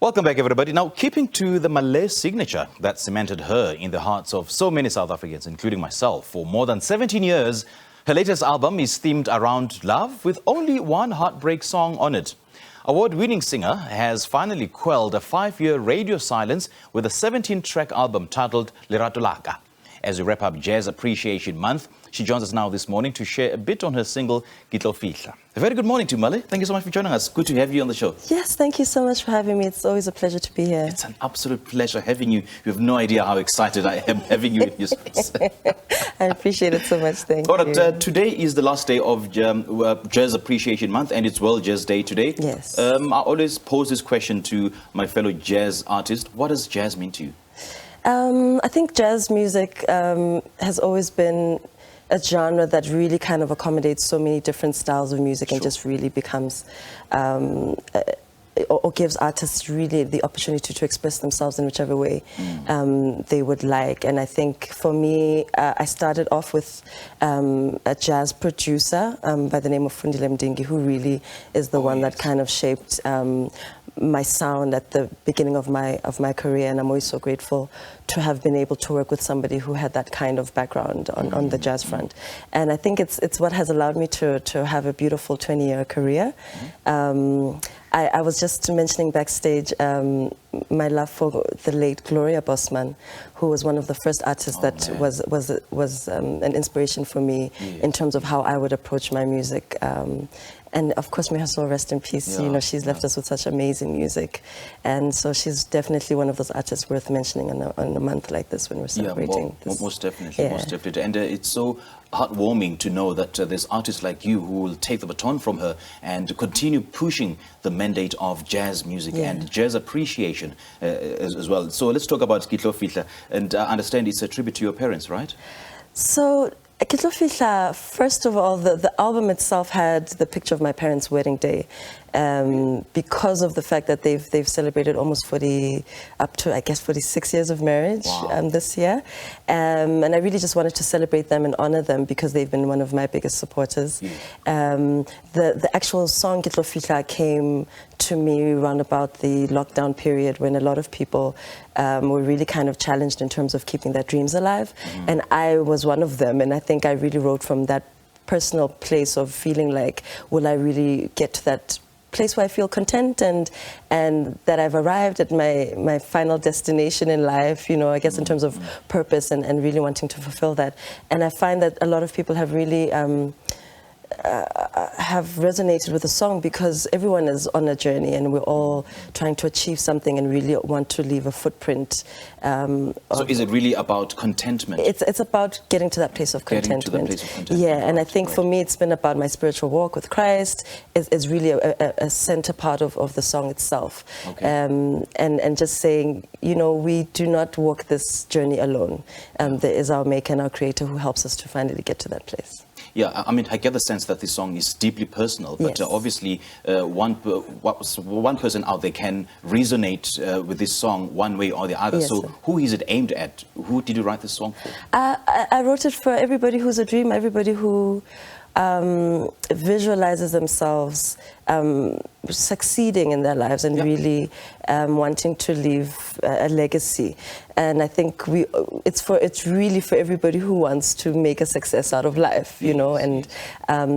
Welcome back, everybody. Now, keeping to the Maleh signature that cemented her in the hearts of so many South Africans, including myself, for more than 17 years, her latest album is themed around love with only one heartbreak song on it. Award-winning singer has finally quelled a 5-year radio silence with a 17-track album titled Lerato Laka. As we wrap up Jazz Appreciation Month, she joins us now this morning to share a bit on her single, Tlo Fihla. A very good morning to you, Maleh. Thank you so much for joining us. Good to have you on the show. Yes, thank you so much for having me. It's always a pleasure to be here. It's an absolute pleasure having you. You have no idea how excited I am having you in your space. I appreciate it so much. Thank you. All right, today is the last day of Jazz Appreciation Month, and it's World Jazz Day today. Yes. I always pose this question to my fellow jazz artists. What does jazz mean to you? I think jazz music has always been a genre that really kind of accommodates so many different styles of music. Sure. And just really becomes or gives artists really the opportunity to express themselves in whichever way they would like. And I think for me, I started off with a jazz producer by the name of Fundile Mdingi, who really is the one that kind of shaped my sound at the beginning of my career, and I'm always so grateful to have been able to work with somebody who had that kind of background on the jazz front. And I think it's what has allowed me to have a beautiful 20-year career. I was just mentioning backstage my love for the late Gloria Bosman, who was one of the first artists that was an inspiration for me in terms of how I would approach my music. And of course, may her soul rest in peace. You know, she's left us with such amazing music, and so she's definitely one of those artists worth mentioning on a month like this when we're celebrating. Most definitely, most definitely. And it's so heartwarming to know that there's artists like you who will take the baton from her and continue pushing the mandate of jazz music and jazz appreciation as well. So let's talk about Tlo Fihla, and I understand it's a tribute to your parents, right? So Tlo Fihla, first of all, the album itself had the picture of my parents' wedding day, because of the fact that they've celebrated almost 46 years of marriage this year. And I really just wanted to celebrate them and honor them because they've been one of my biggest supporters. The actual song Tlo Fihla came to me around about the lockdown period when a lot of people were really kind of challenged in terms of keeping their dreams alive. And I was one of them, and I think I really wrote from that personal place of feeling like, will I really get to that place where I feel content and that I've arrived at my final destination in life, you know, I guess in terms of purpose and really wanting to fulfill that. And I find that a lot of people have really have resonated with the song because everyone is on a journey and we're all trying to achieve something and really want to leave a footprint. So is it really about contentment? It's about getting to that place of contentment. Getting to that place of contentment. Yeah, and I think for me it's been about my spiritual walk with Christ. Is really a center part of the song itself. And just saying, you know, we do not walk this journey alone. There is our maker and our creator who helps us to finally get to that place. Yeah, I mean, I get the sense that this song is deeply personal, but obviously one person out there can resonate with this song one way or the other. So who is it aimed at? Who did you write this song for? I wrote it for everybody who's a dreamer, everybody who visualizes themselves succeeding in their lives and really wanting to leave a legacy. And I think it's really for everybody who wants to make a success out of life, you know, and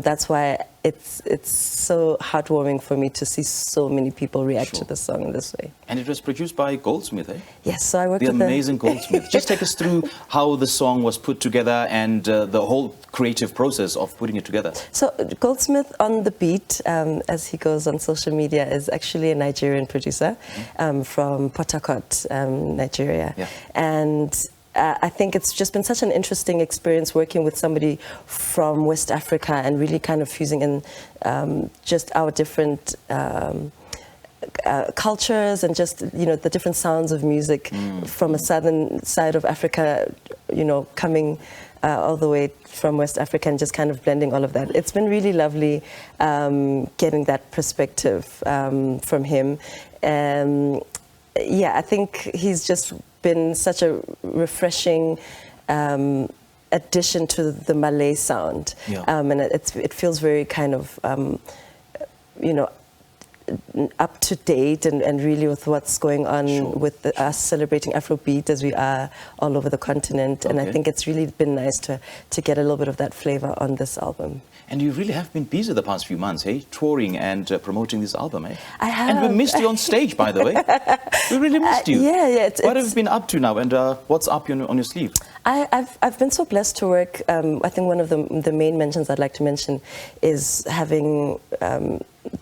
that's why it's so heartwarming for me to see so many people react to the song in this way. And it was produced by Goldsmith, eh? Yes, so I worked with the amazing Goldsmith. Just take us through how the song was put together and the whole creative process of putting it together. So Goldsmith on the beat, as he goes on social media, is actually a Nigerian producer from Port Harcourt, Nigeria. And I think it's just been such an interesting experience working with somebody from West Africa and really kind of fusing in just our different cultures and just, you know, the different sounds of music from a southern side of Africa, you know, coming all the way from West Africa and just kind of blending all of that. It's been really lovely getting that perspective from him. Yeah, I think he's just been such a refreshing addition to the Maleh sound. And it feels very kind of, you know, up to date and really with what's going on with us celebrating Afrobeat as we are all over the continent. And I think it's really been nice to get a little bit of that flavor on this album. And you really have been busy the past few months, hey? Touring and promoting this album, eh? I have. And we missed you on stage, by the way. We really missed you. Yeah. What have you been up to now, and what's up on your sleeve? I've been so blessed to work. I think one of the main mentions I'd like to mention is having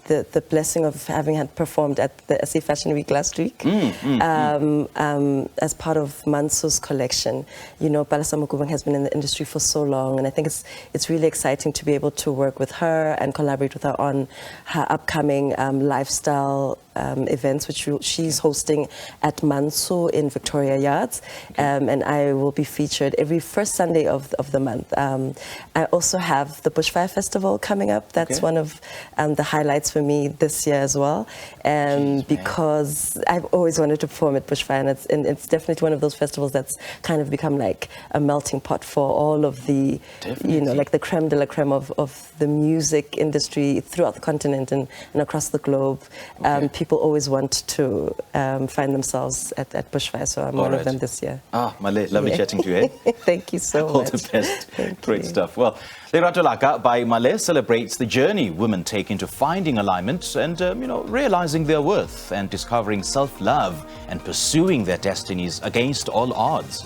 the blessing of having had performed at the SA Fashion Week last week as part of Manso's collection. You know, Palesa Mukubang has been in the industry for so long, and I think it's really exciting to be able to work with her and collaborate with her on her upcoming lifestyle events, which she's hosting at Manso in Victoria Yards, and I will be featured every first Sunday of the month. I also have the Bushfire Festival coming up. That's one of the highlights for me this year as well, because I've always wanted to perform at Bushfire, and it's definitely one of those festivals that's kind of become like a melting pot for all of the, you know, like the creme de la creme of the music industry throughout the continent and across the globe. People always want to find themselves at Bushfire, so I'm one of them this year. Maleh, lovely chatting to you, eh? Thank you so much. All the best. Great stuff. Well, Lerato Laka by Maleh celebrates the journey women take into finding alignment and, you know, realizing their worth and discovering self-love and pursuing their destinies against all odds.